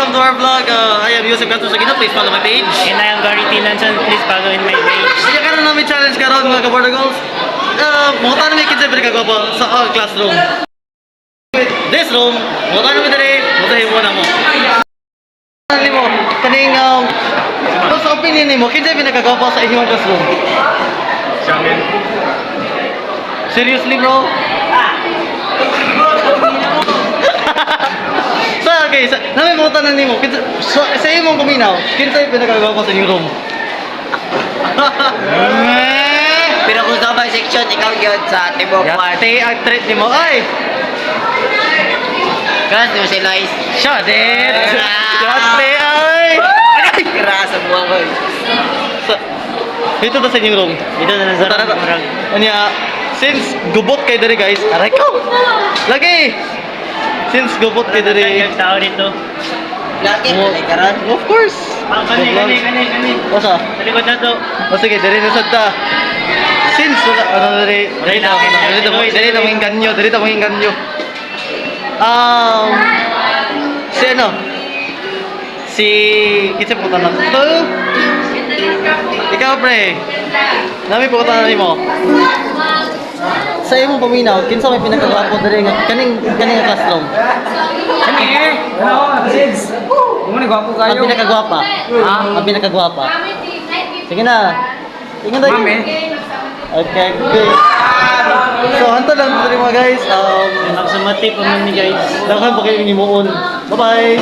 welcome to our vlog. I am Yusuf Gato Sagino. Please follow my page. And I am Gary T. Nanson. Please follow in my page. Kaya ka na namin challenge karon mga ka-border goals. Mga tayo namin kinsa pinagkagwapa sa classroom. This room, mga tayo namin dali, mutahin mo na mo. Ano mo, kaning, sa opinion mo, kinsa pinagkagwapa sa inyong classroom? Seriously bro? Okay, namin mga tanan nimo. Sa imong kuminaw, kinsa yung pinagkagwapa sa inyong room? Pero kung sa may section, ikaw yun sa Tibok 1. Yate ang treat ni mo. Ay! Kas, di mo si Lois. Shadit! Yate ay! Kira sa buwan ko. Dito na sa inyong room. Dito na sa Tara, murag. Anya, since gubot kayo dali guys, aray ko! Lagi! Since gubot kayo dali, Yung tao dito. Laki, may karan. of course! Kani. Basta? Sa likod na to. O sige, dali na ta. Since wala, dali na mong inganyo, dali na mong inganyo. Si ano? Si, kitsa po tanong. Ikaw pre, nami po tanong mo. Sa imong paminaw, kinsa may pinakagwapo diri nga kaning classroom? Ang pinakagwapa. Ang pinakagwapa. Sige na. Tingnan tayo. Okay, good. So, hanto lang diri mga guys. Magsamati pa man ni guys. Dakan pa kayo himuon. Bye-bye.